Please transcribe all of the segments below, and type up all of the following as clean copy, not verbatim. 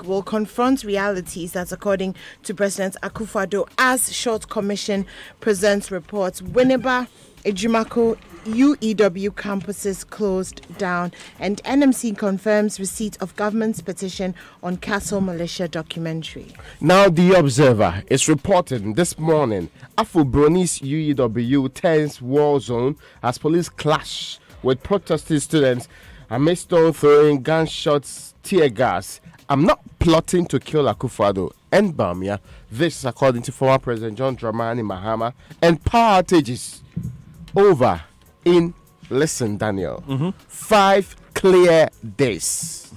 will confront realities. That's according to President Akufo-Addo as Short Commission presents reports. Winneba, Ejimako, UEW campuses closed down, and NMC confirms receipt of government's petition on Castle Militia documentary. Now, The Observer is reporting this morning Afro-Bronis UEW tense war zone as police clash with protesting students amid stone throwing, gunshots, tear gas. I'm not plotting to kill Akufo-Addo and Bamia. This is according to former President John Dramani Mahama, and power outages over in, listen, Daniel, 5 clear days.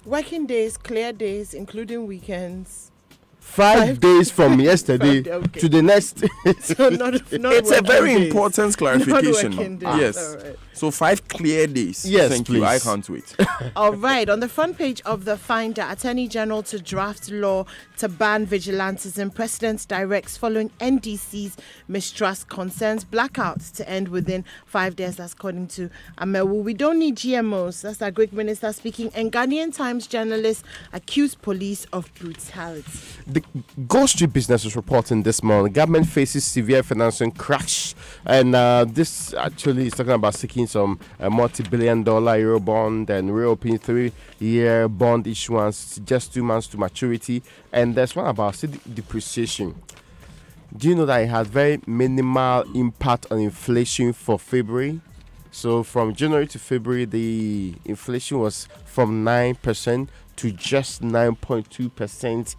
Working days, clear days, including weekends. 5 days from yesterday to the next. So not it's a very important clarification. Yes. Right. So 5 clear days. Yes, thank please. you. I can't wait. All right. On the front page of the Finder, Attorney General to draft law to ban vigilantism. President directs following NDC's mistrust concerns blackouts to end within 5 days. That's according to Amewu. We don't need GMOs. That's our Greek minister speaking. And Ghanaian Times journalists accuse police of brutality. The Ghost Street Business is reporting this morning. Government faces severe financing crash, and this actually is talking about seeking some multi-billion-dollar euro bond and reopening 3-year bond issuance just 2 months to maturity. And there's one about depreciation. Do you know that it had very minimal impact on inflation for February? So from January to February, the inflation was from 9% to just 9.2%.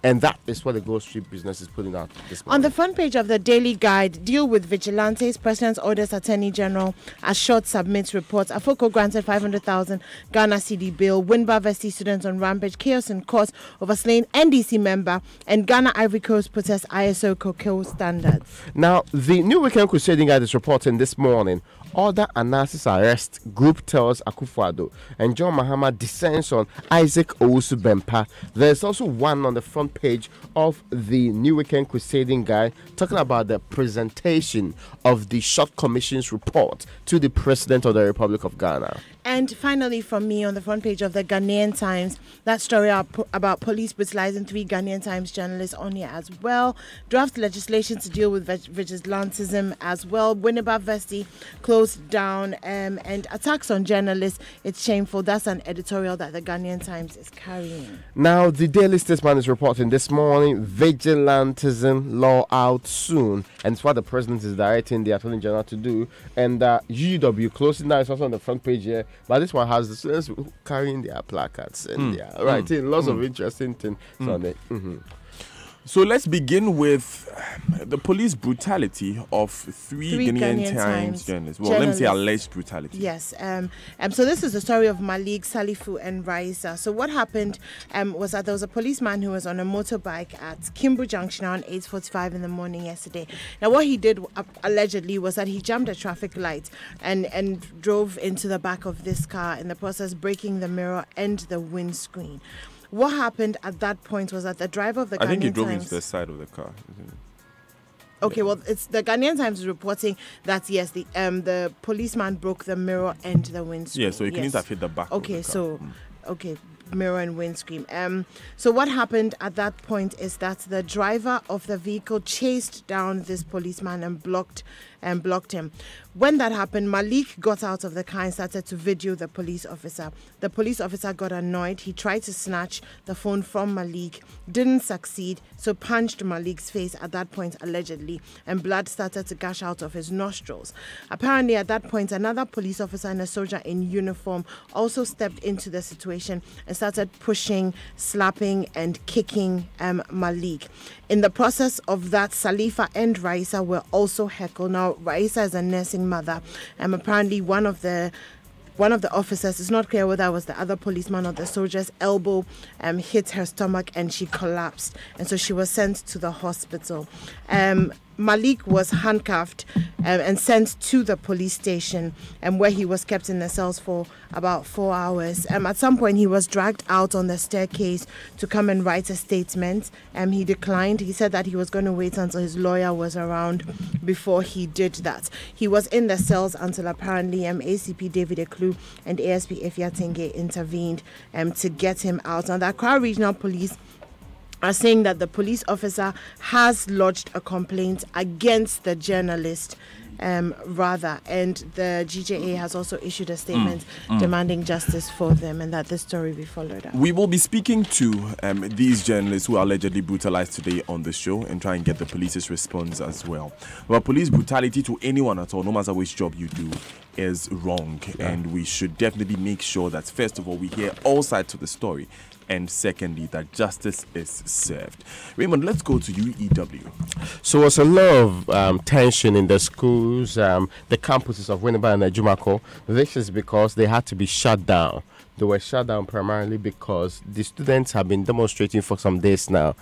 And that is what the Ghost Street Business is putting out this morning. On the front page of the Daily Guide, deal with vigilantes. President orders Attorney General as Short submits reports. Afoko granted 500,000 Ghana cedi bail. Winneba Vesti students on rampage. Chaos in court over slain NDC member. And Ghana Ivory Coast protests ISO cocoa standards. Now, the New Weekend Crusading Guide is reporting this morning. Order announces arrest. Group tells Akufo-Addo. And John Mahama descends on Isaac Owusu Bempah. There's also one on the front page of the New Weekend Crusading Guide talking about the presentation of the Short Commission's report to the President of the Republic of Ghana. And finally, from me, on the front page of the Ghanaian Times, that story about police brutalizing 3 Ghanaian Times journalists on here as well. Draft legislation to deal with vigilantism as well. Winneba Vesti closed down, and attacks on journalists. It's shameful. That's an editorial that the Ghanaian Times is carrying. Now, the Daily Statesman is reporting this morning, vigilantism law out soon. And it's what the President is directing the Attorney General to do. And UW closing down is also on the front page here. But this one has the students carrying their placards and they are writing lots of interesting things on it. So let's begin with the police brutality of 3 Ghanaian Times journalists. Well, let me say alleged brutality. Yes. So this is the story of Malik, Salifu, and Raisa. So what happened was that there was a policeman who was on a motorbike at Kimbu Junction around 8:45 in the morning yesterday. Now, what he did allegedly was that he jumped a traffic light and drove into the back of this car, in the process breaking the mirror and the windscreen. What happened at that point was that the driver of the Ghanaian Times... I think he drove into the side of the car. Okay, well, it's the Ghanaian Times is reporting that, yes, the policeman broke the mirror and the windscreen. Yeah, so he couldn't have hit the back of the car. Okay, mirror and windscreen. So what happened at that point is that the driver of the vehicle chased down this policeman and blocked him. When that happened, Malik got out of the car and started to video the police officer. The police officer got annoyed. He tried to snatch the phone from Malik, didn't succeed, so punched Malik's face at that point, allegedly, and blood started to gush out of his nostrils. Apparently, at that point, another police officer and a soldier in uniform also stepped into the situation and started pushing, slapping, and kicking Malik. In the process of that, Salifa and Raisa were also heckled. Now, Raisa is a nursing mother. Apparently, one of the officers, it's not clear whether it was the other policeman or the soldier's elbow, hit her stomach and she collapsed. And so she was sent to the hospital. Malik was handcuffed and sent to the police station, where he was kept in the cells for about 4 hours. At some point, he was dragged out on the staircase to come and write a statement. He declined. He said that he was going to wait until his lawyer was around before he did that. He was in the cells until apparently ACP David Eklu and ASP Efia Tenge intervened to get him out. Now, the Accra Regional Police are saying that the police officer has lodged a complaint against the journalist, and the GJA has also issued a statement demanding justice for them, and that this story be followed up. We will be speaking to these journalists who are allegedly brutalized today on the show and try and get the police's response as well. Well, police brutality to anyone at all, no matter which job you do, is wrong, and we should definitely make sure that, first of all, we hear all sides of the story, and secondly, that justice is served. Raymond, let's go to UEW. So there's a lot of tension in the schools, the campuses of Winneba and Ejumako. This is because they had to be shut down. They were shut down primarily because the students have been demonstrating for some days now.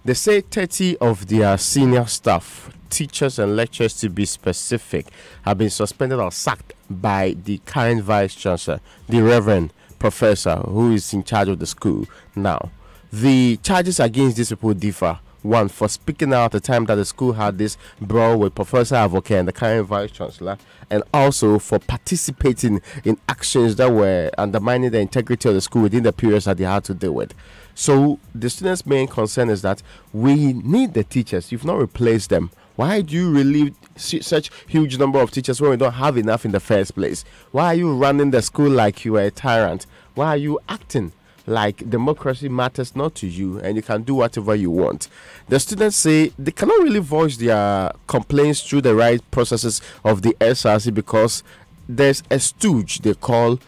They say 30 of their senior staff, teachers and lecturers to be specific, have been suspended or sacked by the current vice chancellor, the Reverend Professor, who is in charge of the school now. The charges against these people differ. One, for speaking out at the time that the school had this brawl with Professor Avoke and the current vice chancellor, and also for participating in actions that were undermining the integrity of the school within the periods that they had to deal with. So the students' main concern is that we need the teachers. You've not replaced them. Why do you relieve such huge number of teachers when we don't have enough in the first place? Why are you running the school like you are a tyrant? Why are you acting like democracy matters not to you and you can do whatever you want? The students say they cannot really voice their complaints through the right processes of the SRC because there's a stooge they call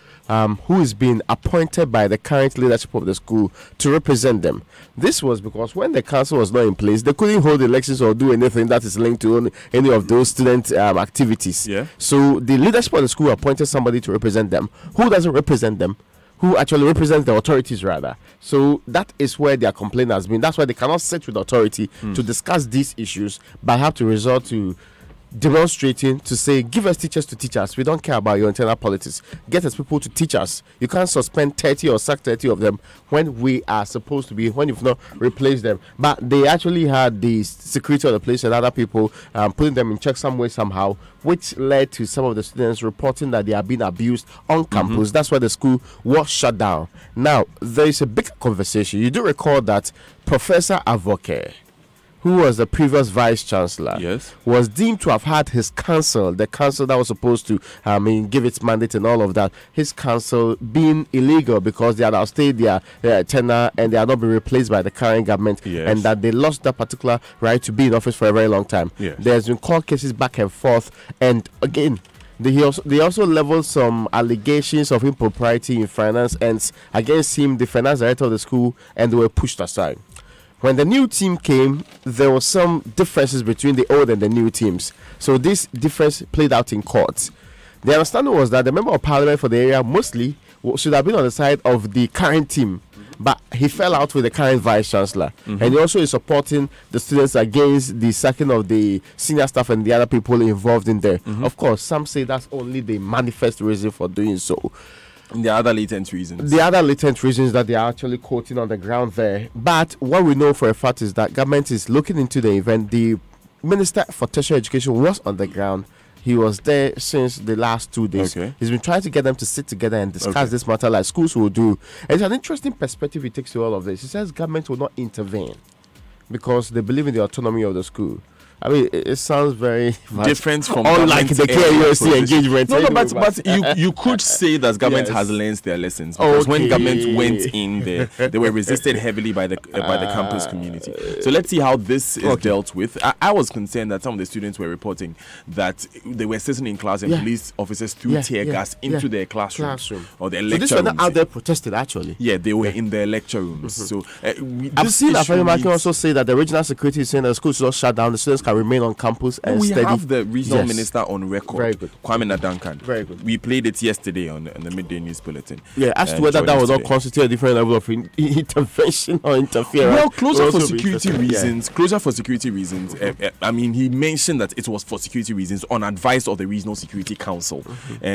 who is being appointed by the current leadership of the school to represent them. This was because when the council was not in place, they couldn't hold elections or do anything that is linked to any of those student activities. Yeah. So the leadership of the school appointed somebody to represent them. Who doesn't represent them? Who actually represents the authorities, rather. So that is where their complaint has been. That's why they cannot sit with the authority to discuss these issues, but have to resort to demonstrating to say, give us teachers to teach us. We don't care about your internal politics. Get us people to teach us. You can't suspend 30 or sack 30 of them when we are supposed to be, when you've not replaced them. But they actually had the security of the place and other people putting them in check some way, somehow, which led to some of the students reporting that they are being abused on campus. That's why the school was shut down. Now, there is a big conversation. You do recall that Professor Avoke, who was the previous vice chancellor, yes, was deemed to have had his council, the council that was supposed to give its mandate and all of that, his council being illegal because they had outstayed their tenure and they had not been replaced by the current government, yes, and that they lost that particular right to be in office for a very long time. Yes. There's been court cases back and forth, and again, they also leveled some allegations of impropriety in finance and against him, the finance director of the school, and they were pushed aside. When the new team came, there were some differences between the old and the new teams. So this difference played out in court. The understanding was that the member of parliament for the area mostly should have been on the side of the current team, but he fell out with the current vice chancellor. And he also is supporting the students against the sacking of the senior staff and the other people involved in there. Of course, some say that's only the manifest reason for doing so. The other latent reasons. The other latent reasons that they are actually quoting on the ground there. But what we know for a fact is that government is looking into the event. The Minister for Tertiary Education was on the ground. He was there since the last 2 days. Okay. He's been trying to get them to sit together and discuss this matter like schools will do. And it's an interesting perspective he takes to all of this. He says government will not intervene because they believe in the autonomy of the school. I mean, it sounds very different from unlike the KUSC engagement. No, but you could say that government has learned their lessons because when government went in there, they were resisted heavily by the campus community. So let's see how this is dealt with. I was concerned that some of the students were reporting that they were sitting in class and police officers threw tear gas into their classroom or their lecture rooms. So this was out there protested actually. Yeah, they were in their lecture rooms. So I've seen Afeni Maki also say that the regional security is saying that the schools should not shut down. The students can remain on campus and we study. have the regional Yes. minister on record. Very good. Kwame Nadankan. Very good. We played it yesterday on the midday news bulletin. Yeah, as to whether that would not constitute a different level of intervention or interference. Well, closure will for also be security interesting. Yeah. reasons. Closure for security reasons. I mean, he mentioned that it was for security reasons on advice of the Regional Security Council.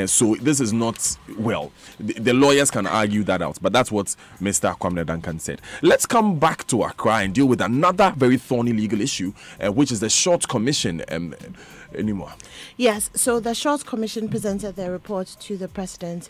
So this is not, well, the lawyers can argue that out, but that's what Mr. Kwame Duncan said. Let's come back to Accra and deal with another very thorny legal issue, which is the Short Commission. Anymore. Yes, so the Short Commission presented their report to the President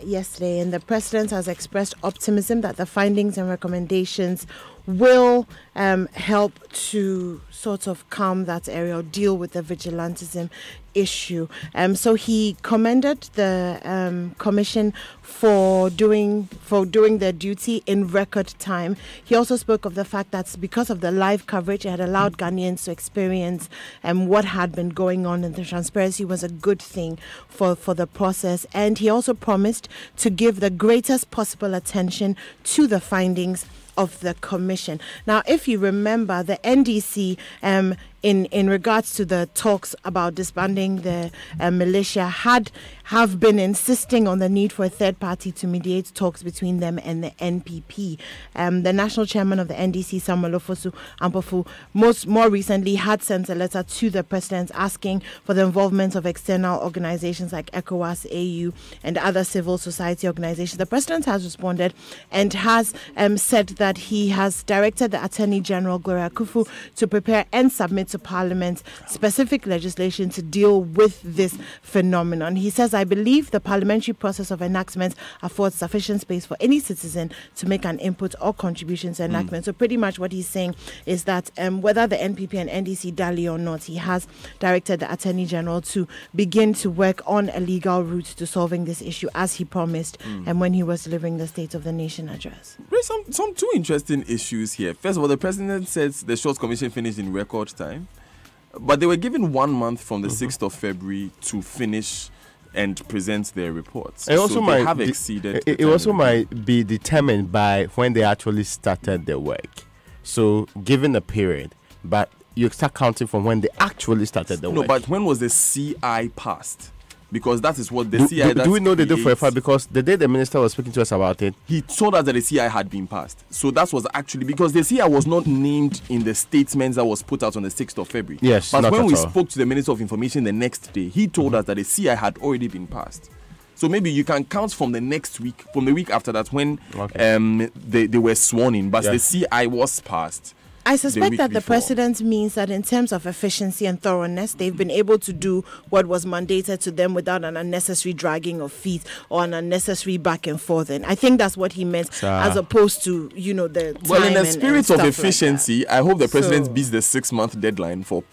yesterday, and the President has expressed optimism that the findings and recommendations will help to sort of calm that area or deal with the vigilantism issue. So he commended the commission for doing their duty in record time. He also spoke of the fact that because of the live coverage, it had allowed Ghanaians to experience what had been going on, and the transparency was a good thing for the process. And he also promised to give the greatest possible attention to the findings of the commission. Now, if you remember, the NDC in regards to the talks about disbanding the militia have been insisting on the need for a third party to mediate talks between them and the NPP. The national chairman of the NDC, Samuel Ofosu Ampofu, more recently had sent a letter to the president asking for the involvement of external organizations like ECOWAS, AU, and other civil society organizations. The president has responded and has said that he has directed the Attorney General, Gloria Kufu, to prepare and submit to Parliament specific legislation to deal with this phenomenon. He says, I believe the parliamentary process of enactment affords sufficient space for any citizen to make an input or contribution to enactment. So pretty much what he's saying is that whether the NPP and NDC dally or not, he has directed the Attorney General to begin to work on a legal route to solving this issue, as he promised and when he was delivering the State of the Nation address. There's some two interesting issues here. First of all, the president says the Short Commission finished in record time, but they were given 1 month from the 6th of February to finish and present their reports. It also they have exceeded. It also might be determined by when they actually started their work. So, given a period, but you start counting from when they actually started the work. No, but when was the CI passed? Because that is what the CI... Do we know the date for a fact? Because the day the minister was speaking to us about it, he told us that the CI had been passed. So that was actually... Because the CI was not named in the statement that was put out on the 6th of February. Yes, but not when at we all. spoke to the Minister of Information the next day, he told us that the CI had already been passed. So maybe you can count from the next week, from the week after that, when they were sworn in. But the CI was passed. I suspect that the before. president means that in terms of efficiency and thoroughness, they've been able to do what was mandated to them without an unnecessary dragging of feet or an unnecessary back and forth. And I think that's what he meant, as opposed to, the time. Well, in the and spirit of stuff efficiency, I hope the president beats the 6-month deadline for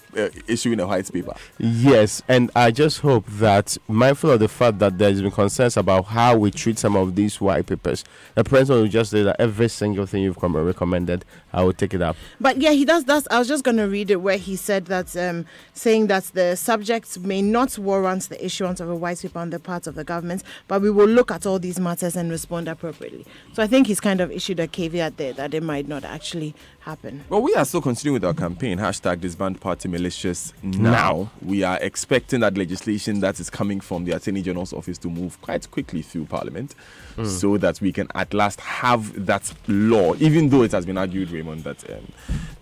issuing a white paper. yes, and I just hope that, mindful of the fact that there's been concerns about how we treat some of these white papers, the president will just say that every single thing you've recommended, I will take it up. But yeah, he does. I was just going to read it where he said that, saying that the subject may not warrant the issuance of a white paper on the part of the government, but we will look at all these matters and respond appropriately. So I think he's kind of issued a caveat there that it might not actually happen. Well, we are still continuing with our campaign, #disband party militias now. We are expecting that legislation that is coming from the Attorney General's office to move quite quickly through Parliament so that we can at last have that law, even though it has been argued, Raymond, that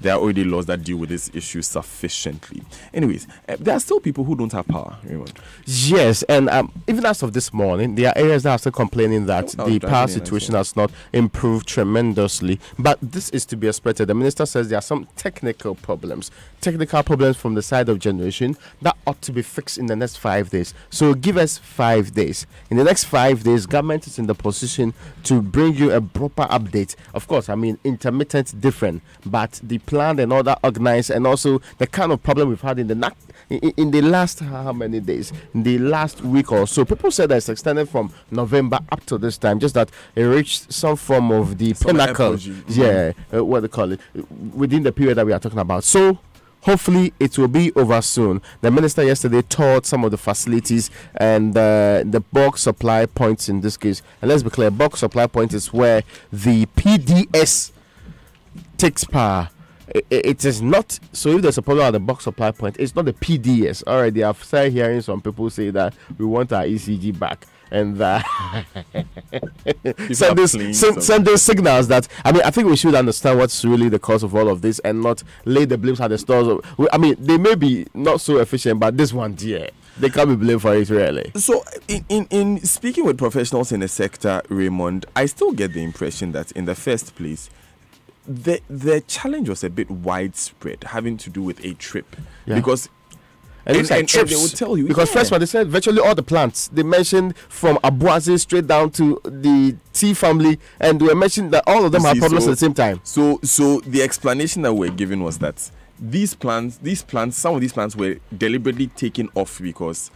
there are already laws that deal with this issue sufficiently. Anyways, there are still people who don't have power, Raymond. Yes, and even as of this morning, there are areas that are still complaining that the power situation has not improved tremendously. But this is to be expected. The minister says there are some technical problems from the side of generation that ought to be fixed in the next 5 days. So give us 5 days. In the next 5 days, government is in the position to bring you a proper update. Of course, I mean, intermittent different, but the plan and all that organized, and also the kind of problem we've had in the last how many days? In the last week or so. People said that it's extended from November up to this time, just that it reached some form of the pinnacle. What they call it, within the period that we are talking about. So hopefully it will be over soon. The minister yesterday toured some of the facilities and the bulk supply points in this case. And let's be clear, bulk supply point is where the PDS takes power it is not. So if there's a problem at the bulk supply point, it's not the PDS. Already, I've started hearing some people say that we want our ECG back. And send those signals that, I mean, I think we should understand what's really the cause of all of this and not lay the blames at the stores. I mean, they may be not so efficient, but this one, dear, they can't be blamed for it, really. So, in speaking with professionals in the sector, Raymond, I still get the impression that in the first place, the challenge was a bit widespread, having to do with a trip. Yeah. Because and they would tell you, because first one, they said virtually all the plants. They mentioned from Abuazi straight down to the T family, and they were mentioning that all of them have problems at the same time. So the explanation that we're given was that these plants, some of these plants were deliberately taken off because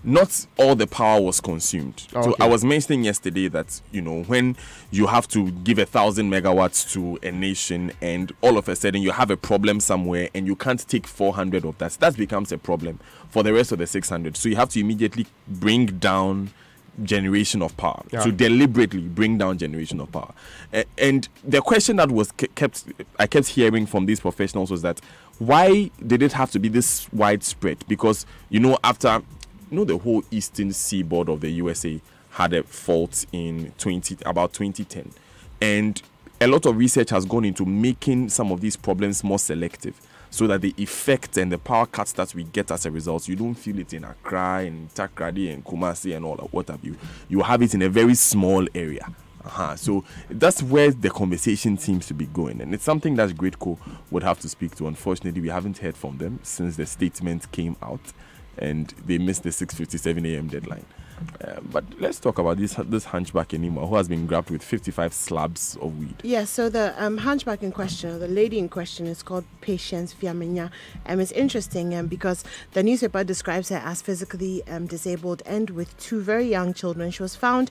not all the power was consumed. Okay. So I was mentioning yesterday that, you know, when you have to give 1,000 megawatts to a nation and all of a sudden you have a problem somewhere and you can't take 400 of that becomes a problem for the rest of the 600. So you have to immediately bring down generation of power. Yeah. So deliberately bring down generation of power. And the question that was I kept hearing from these professionals was that why did it have to be this widespread? Because, you know, after the whole eastern seaboard of the USA had a fault in about 2010, and a lot of research has gone into making some of these problems more selective, so that the effect and the power cuts that we get as a result, you don't feel it in Accra and Takrady and Kumasi and all that, what have you. You have it in a very small area. So that's where the conversation seems to be going, and it's something that GridCo would have to speak to. Unfortunately, we haven't heard from them since the statement came out, and they missed the 6:57 a.m. deadline. But let's talk about this hunchback in Imo who has been grabbed with 55 slabs of weed. Yeah, so the hunchback in question, the lady in question, is called Patience Fiamenya. It's interesting because the newspaper describes her as physically disabled and with two very young children. She was found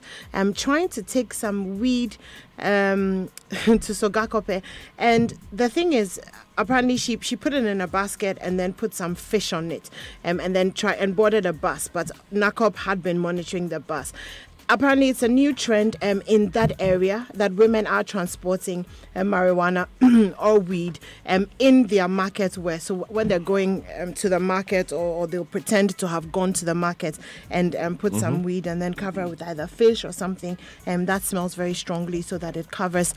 trying to take some weed to Sogakope, and the thing is, apparently she put it in a basket and then put some fish on it, and then boarded a bus, but NACOP had been monitoring the bus. Apparently it's a new trend in that area that women are transporting marijuana or weed in their market wear. So when they're going to the market, or they'll pretend to have gone to the market and put some weed and then cover it with either fish or something that smells very strongly, so that it covers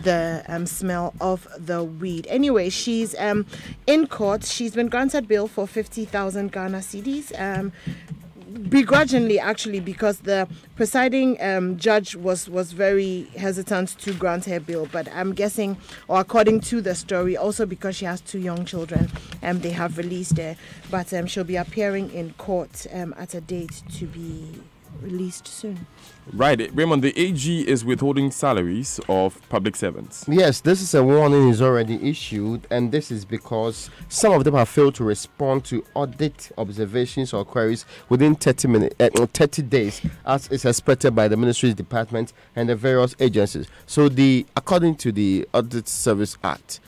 the smell of the weed. Anyway, she's in court. She's been granted bail for 50,000 Ghana cedis. Begrudgingly, actually, because the presiding judge was very hesitant to grant her bail. But I'm guessing, or according to the story, also because she has two young children, they have released her. But she'll be appearing in court at a date to be released soon. Right, Raymond, the AG is withholding salaries of public servants. Yes, this is a warning is already issued, and this is because some of them have failed to respond to audit observations or queries within 30 days, as is expected by the Ministry's department and the various agencies. So, according to the Audit Service Act,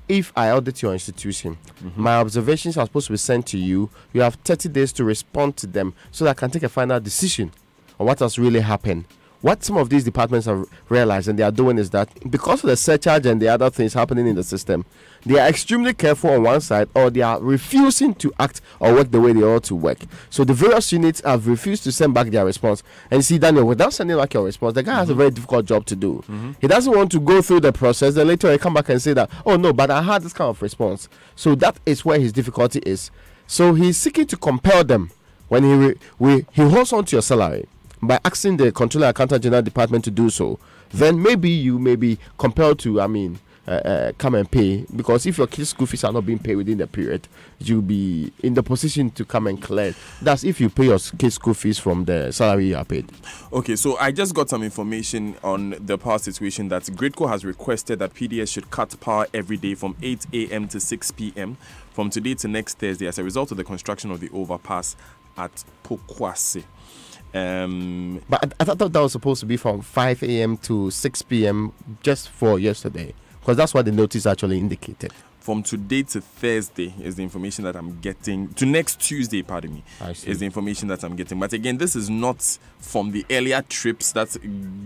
if I audit your institution, my observations are supposed to be sent to you. You have 30 days to respond to them so that I can take a final decision on what has really happened. What some of these departments have realized and they are doing is that because of the surcharge and the other things happening in the system, they are extremely careful on one side, or they are refusing to act or work the way they ought to work. So the various units have refused to send back their response. And you see, Daniel, without sending back your response, the guy has a very difficult job to do. He doesn't want to go through the process, then later he come back and say that, oh no, but I had this kind of response. So that is where his difficulty is. So he's seeking to compel them when he holds on to your salary by asking the Controller Accountant General Department to do so. Then maybe you may be compelled to, come and pay, because if your kids' school fees are not being paid within the period, you'll be in the position to come and collect. That's if you pay your kids' school fees from the salary you are paid. Okay, so I just got some information on the power situation that GridCo has requested that PDS should cut power every day from 8 a.m. to 6 p.m. from today to next Thursday as a result of the construction of the overpass at Pokwase. But I thought that was supposed to be from 5 a.m. to 6 p.m. just for yesterday, because that's what the notice actually indicated. from today to Thursday is the information that I'm getting. To next Tuesday, pardon me, is the information that I'm getting. But again, this is not from the earlier trips that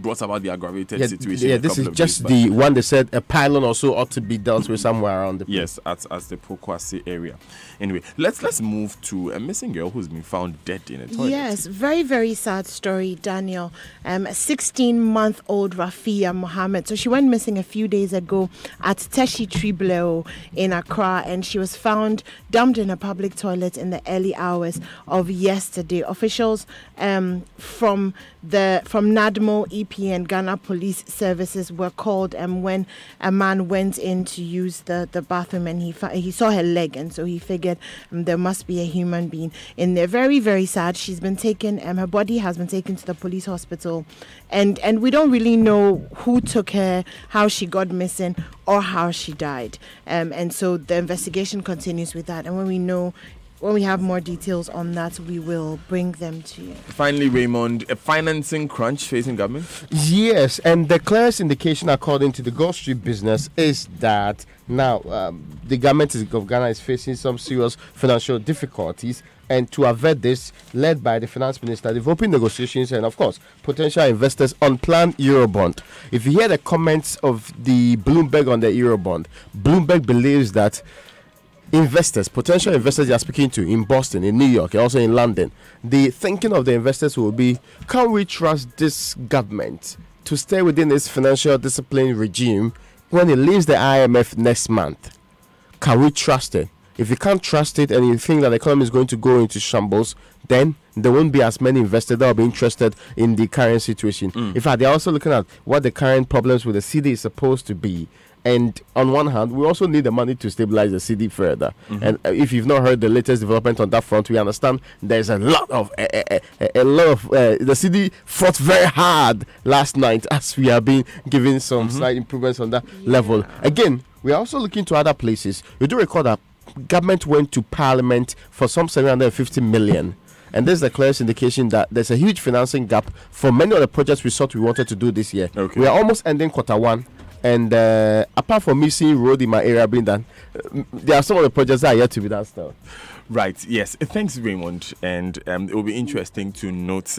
brought about the aggravated situation. Yeah, this is just the one that said a pylon also ought to be dealt with somewhere around the place. Yes, at the Pokwase area. Anyway, let's move to a missing girl who's been found dead in a toilet. Yes, very, very sad story, Daniel. A 16-month-old Rafia Mohammed. So she went missing a few days ago at Teshi Tribleo in Accra, and she was found dumped in a public toilet in the early hours of yesterday. Officials from NADMO, EP, and Ghana Police Services were called when a man went in to use the bathroom, and he saw her leg, and so he figured there must be a human being in there. Very, very sad. She's been taken. Her body has been taken to the police hospital, and we don't really know who took her, how she got missing, or how she died. And so the investigation continues with that. And when we have more details on that, we will bring them to you. Finally, Raymond, a financing crunch facing government? Yes, and the clearest indication, according to the Gulf Street Business, is that now the government of Ghana is facing some serious financial difficulties. And to avert this, led by the finance minister, they've opened negotiations and, of course, potential investors on planned Eurobond. If you hear the comments of the Bloomberg on the Eurobond, Bloomberg believes that potential investors they are speaking to in Boston, in New York, and also in London, the thinking of the investors will be, can we trust this government to stay within its financial discipline regime when it leaves the IMF next month? Can we trust it? If you can't trust it and you think that the economy is going to go into shambles, then there won't be as many investors that will be interested in the current situation. In fact, they're also looking at what the current problems with the cedi is supposed to be. And on one hand, we also need the money to stabilize the cedi further. And if you've not heard the latest development on that front, we understand there's a lot of the cedi fought very hard last night as we have been given some slight improvements on that level. Again, we are also looking to other places. We do recall that government went to Parliament for some 750 million. And there's the clearest indication that there's a huge financing gap for many of the projects we thought we wanted to do this year. Okay. We are almost ending Q1. And apart from me seeing road in my area being done, there are some of the projects that are yet to be done still. Right, yes. Thanks, Raymond. And it will be interesting to note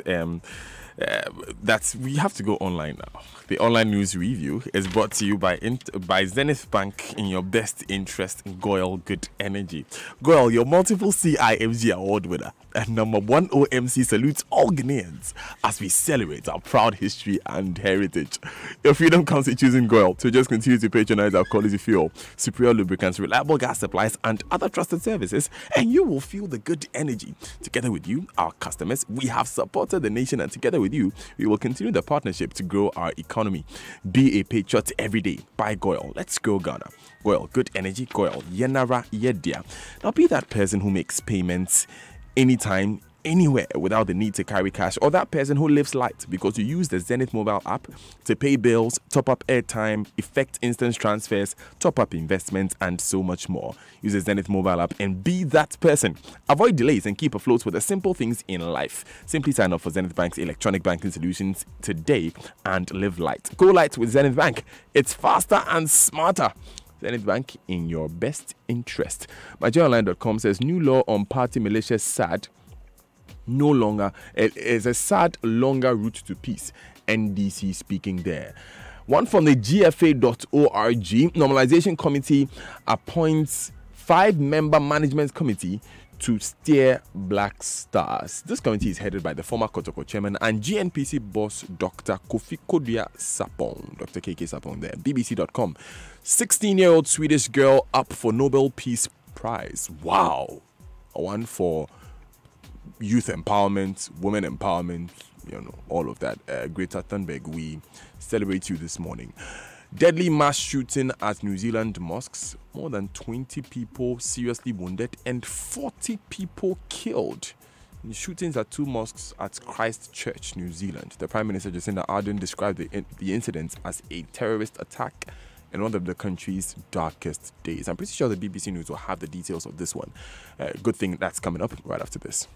that we have to go online now. The online news review is brought to you by Zenith Bank in your best interest, Goil Good Energy. Goil, your multiple CIMG award winner and #1 OMC salutes all Ghanaians as we celebrate our proud history and heritage. Your freedom comes with choosing Goil, so just continue to patronize our quality fuel, superior lubricants, reliable gas supplies, and other trusted services, and you will feel the good energy. Together with you, our customers, we have supported the nation, and together with you, we will continue the partnership to grow our economy. Be a patriot every day. Buy Goil. Let's grow Ghana. Goil, good energy. Goil, Yenara Yedia. Now be that person who makes payments anytime, anywhere without the need to carry cash, or that person who lives light because you use the Zenith mobile app to pay bills, top up airtime, effect instant transfers, top up investments, and so much more. Use the Zenith mobile app and be that person. Avoid delays and keep afloat with the simple things in life. Simply sign up for Zenith Bank's electronic banking solutions today and live light. Go light with Zenith Bank. It's faster and smarter. Zenith Bank in your best interest. MyJoyOnline.com says new law on party militia SAD no longer is a SAD longer route to peace. NDC speaking there. One from the GFA.org, Normalization Committee appoints 5-member management committee to steer Black Stars. This committee is headed by the former Kotoko chairman and GNPC boss Dr. Kofi Kodua Sapong. Dr. KK Sapong there. BBC.com. 16-year-old Swedish girl up for Nobel Peace Prize. Wow. One for youth empowerment, women empowerment, all of that. Greta Thunberg, we celebrate you this morning. Deadly mass shooting at New Zealand mosques. More than 20 people seriously wounded and 40 people killed. In shootings at 2 mosques at Christchurch, New Zealand. The Prime Minister Jacinda Ardern described the incidents as a terrorist attack in one of the country's darkest days. I'm pretty sure the BBC News will have the details of this one. Good thing that's coming up right after this.